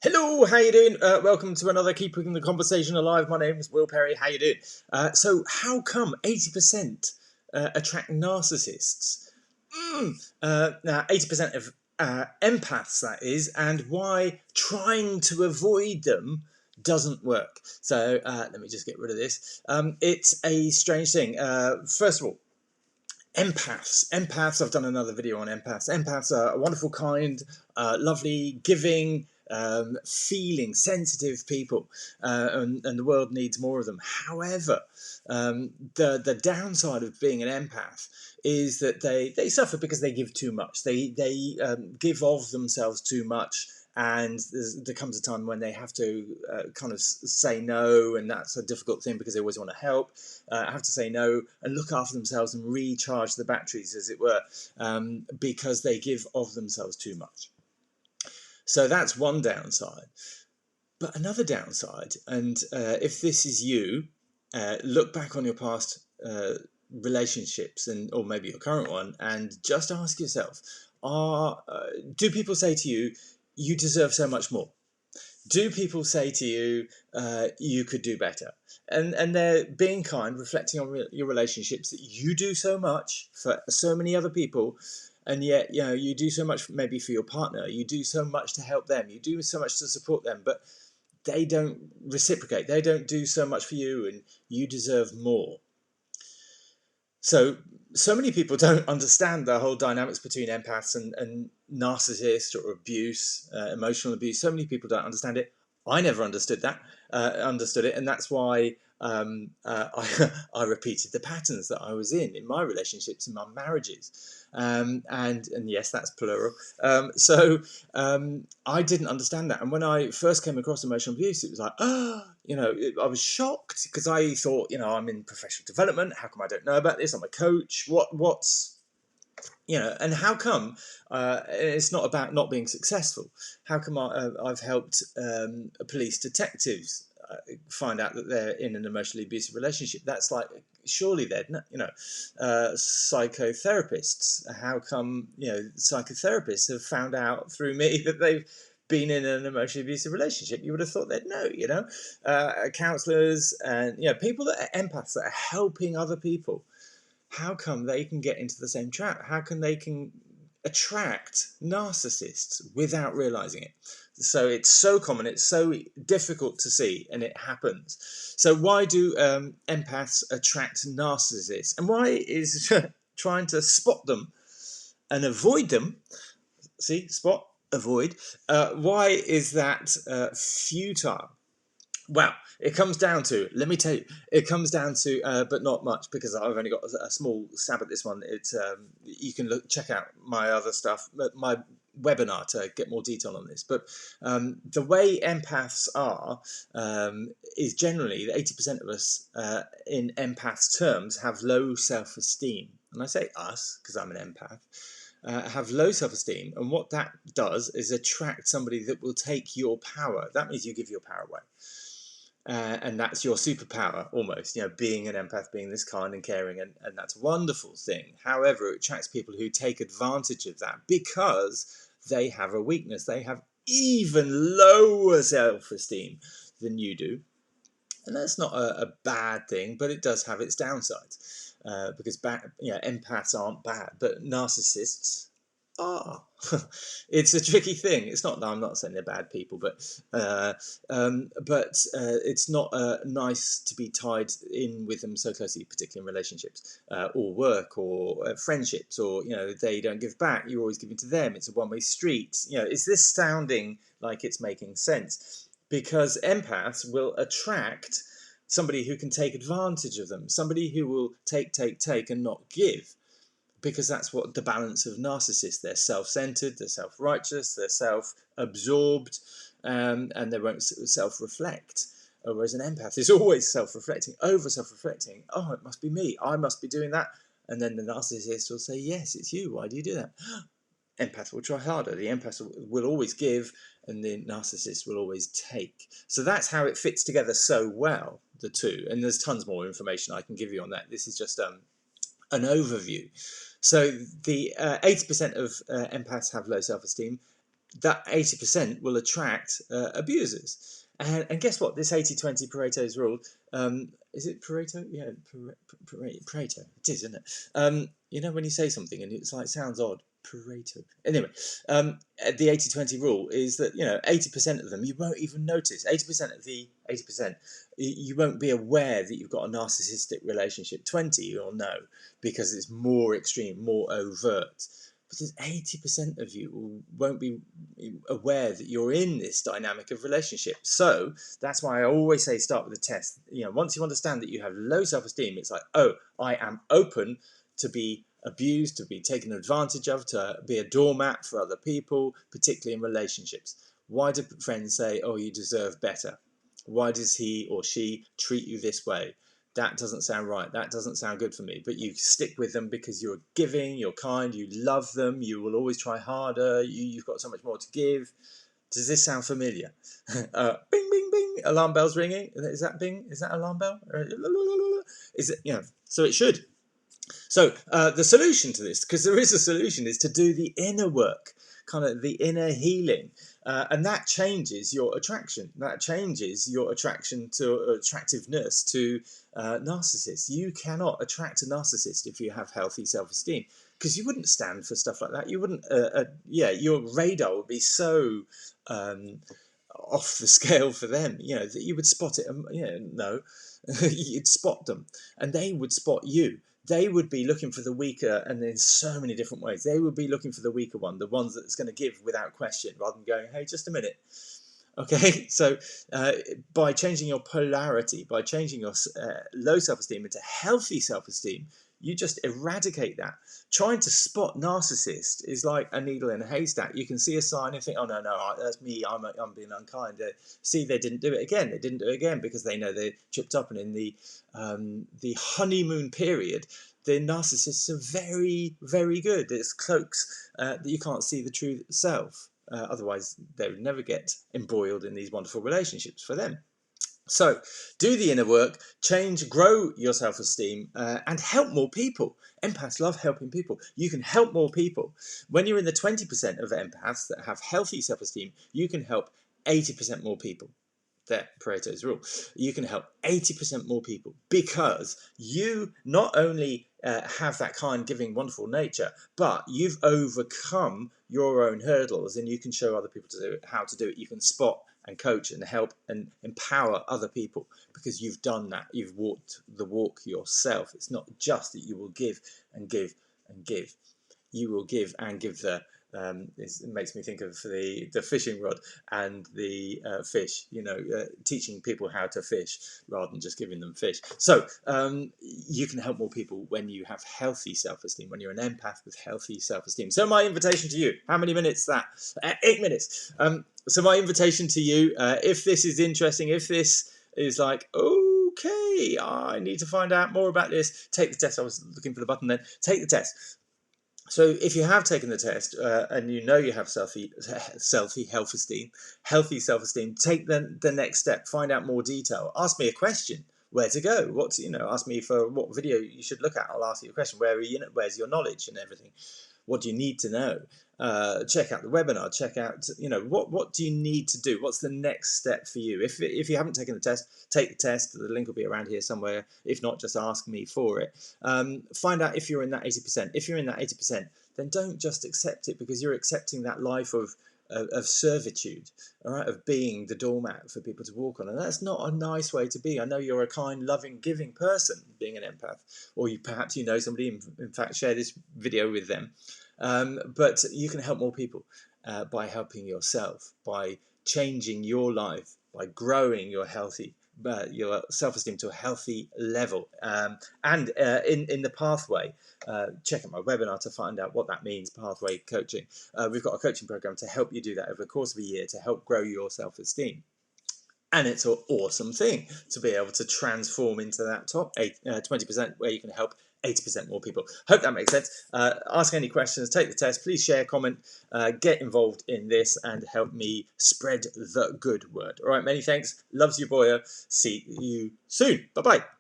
Hello, how you doing? Welcome to another Keeping the Conversation Alive. My name is Will Perry. How you doing? So how come 80% attract narcissists? Now, 80% of empaths, that is, and why trying to avoid them doesn't work. So let me just get rid of this. It's a strange thing. First of all, empaths, I've done another video on empaths are a wonderful, kind, lovely, giving, feeling, sensitive people, and the world needs more of them. However, the downside of being an empath is that they suffer because they give too much. They give of themselves too much, and there comes a time when they have to kind of say no, and that's a difficult thing because they always want to help. Have to say no and look after themselves and recharge the batteries, as it were, because they give of themselves too much. So that's one downside. But another downside, and if this is you, look back on your past relationships or maybe your current one, and just ask yourself, do people say to you, you deserve so much more? Do people say to you, you could do better? And they're being kind, reflecting on your relationships, that you do so much for so many other people, and yet you do so much maybe for your partner, you do so much to help them, you do so much to support them, but they don't reciprocate, they don't do so much for you, and you deserve more. So many people don't understand the whole dynamics between empaths and narcissists or abuse, emotional abuse. So many people don't understand it. I never understood it, and that's why I repeated the patterns that I was in my relationships, in my marriages, and yes, that's plural. I didn't understand that, and when I first came across emotional abuse, it was like, I was shocked because I thought, I'm in professional development. How come I don't know about this? I'm a coach. What's and how come it's not about not being successful? How come I've helped police detectives find out that they're in an emotionally abusive relationship? That's like, surely they're, psychotherapists. How come, psychotherapists have found out through me that they've been in an emotionally abusive relationship? You would have thought they'd know, counsellors and, people that are empaths that are helping other people. How come they can get into the same trap? How come they can attract narcissists without realizing it? So it's so common, it's so difficult to see, and it happens. So why do empaths attract narcissists? And why is trying to spot them and avoid them, see, spot, avoid, why is that futile? Well, it comes down to, let me tell you, but not much, because I've only got a small stab at this one. It's you can check out my other stuff, my webinar, to get more detail on this. But the way empaths are is generally that 80% of us, in empaths terms, have low self-esteem. And I say us because I'm an empath. Have low self-esteem, and what that does is attract somebody that will take your power. That means you give your power away. And that's your superpower, almost, being an empath, being this kind and caring, and that's a wonderful thing. However, it attracts people who take advantage of that because they have a weakness. They have even lower self-esteem than you do. And that's not a bad thing, but it does have its downsides, because empaths aren't bad, but narcissists are. It's a tricky thing. It's not. I'm not saying they're bad people, but it's not nice to be tied in with them so closely, particularly in relationships, or work, or friendships, or they don't give back. You're always giving to them. It's a one-way street. Is this sounding like it's making sense? Because empaths will attract somebody who can take advantage of them, somebody who will take and not give, because that's what the balance of narcissists. They're self-centered, they're self-righteous, they're self-absorbed, and they won't self-reflect. Whereas an empath is always self-reflecting, over self-reflecting. Oh, it must be me. I must be doing that. And then the narcissist will say, yes, it's you. Why do you do that? Empath will try harder. The empath will always give, and the narcissist will always take. So that's how it fits together so well, the two. And there's tons more information I can give you on that. This is just an overview. So the 80% of empaths have low self-esteem. that 80% will attract abusers. And guess what? This 80-20 Pareto's rule, is it Pareto? Yeah, Pareto. It is, isn't it? You know, when you say something and it's like, sounds odd. Pareto. Anyway, the 80-20 rule is that, you know, 80% of them you won't even notice. 80% of the 80%, you won't be aware that you've got a narcissistic relationship. 20 you'll know because it's more extreme, more overt. But there's 80% of you who won't be aware that you're in this dynamic of relationship. So that's why I always say start with a test. You know, once you understand that you have low self-esteem, it's like, oh, I am open to be abused, to be taken advantage of, to be a doormat for other people, particularly in relationships. Why do friends say, oh, you deserve better? Why does he or she treat you this way? That doesn't sound right. That doesn't sound good for me. But you stick with them because you're giving, you're kind, you love them, you will always try harder, you've got so much more to give. Does this sound familiar? Bing, bing, bing. Alarm bell's ringing. Is that bing? Is that alarm bell? Is it? You know, so it should. So the solution to this, because there is a solution, is to do the inner work, kind of the inner healing. And that changes your attraction. That changes your attraction to attractiveness to narcissists. You cannot attract a narcissist if you have healthy self-esteem, because you wouldn't stand for stuff like that. You wouldn't. Yeah, your radar would be so off the scale for them. You know that you would spot it. You know, no, you'd spot them, and they would spot you. They would be looking for the weaker, and in so many different ways. They would be looking for the weaker one, the ones that's going to give without question, rather than going, hey, just a minute. Okay, so by changing your polarity, by changing your low self-esteem into healthy self-esteem, you just eradicate that. Trying to spot narcissist is like a needle in a haystack. You can see a sign and think, oh, no, that's me, I'm being unkind. See, they didn't do it again. They didn't do it again because they know they tripped up. And in the honeymoon period, the narcissists are very, very good. It's cloaks that you can't see the true self. Otherwise, they would never get embroiled in these wonderful relationships for them. So do the inner work, change, grow your self-esteem, and help more people. Empaths love helping people. You can help more people. When you're in the 20% of empaths that have healthy self-esteem, you can help 80% more people. There, Pareto's rule. You can help 80% more people because you not only have that kind, giving, wonderful nature, but you've overcome your own hurdles and you can show other people to do it, how to do it. You can spot and coach and help and empower other people because you've done that. You've walked the walk yourself. It's not just that you will give and give and give. You will give and give the it makes me think of the fishing rod and the fish, you know, teaching people how to fish rather than just giving them fish. So you can help more people when you have healthy self-esteem, when you're an empath with healthy self-esteem. So my invitation to you, how many minutes that? 8 minutes. So my invitation to you, if this is interesting, if this is like, okay, I need to find out more about this, take the test. I was looking for the button then. Take the test. So if you have taken the test and you know you have healthy self-esteem, take the next step, find out more detail, ask me a question, where to go, ask me for what video you should look at. I'll ask you a question, where's your knowledge and everything, what do you need to know? Check out the webinar, check out, what do you need to do? What's the next step for you? If you haven't taken the test, take the test. The link will be around here somewhere. If not, just ask me for it. Find out if you're in that 80%. If you're in that 80%, then don't just accept it because you're accepting that life of servitude, all right, of being the doormat for people to walk on. And that's not a nice way to be. I know you're a kind, loving, giving person, being an empath, or perhaps you know somebody, in fact, share this video with them. But you can help more people by helping yourself, by changing your life, by growing your your self-esteem to a healthy level. And in the pathway, check out my webinar to find out what that means, pathway coaching. We've got a coaching program to help you do that over the course of a year to help grow your self-esteem. And it's an awesome thing to be able to transform into that top 20% where you can help 80% more people. Hope that makes sense. Ask any questions, take the test, please share, comment, get involved in this and help me spread the good word. All right, many thanks. Loves you, Boya. See you soon. Bye-bye.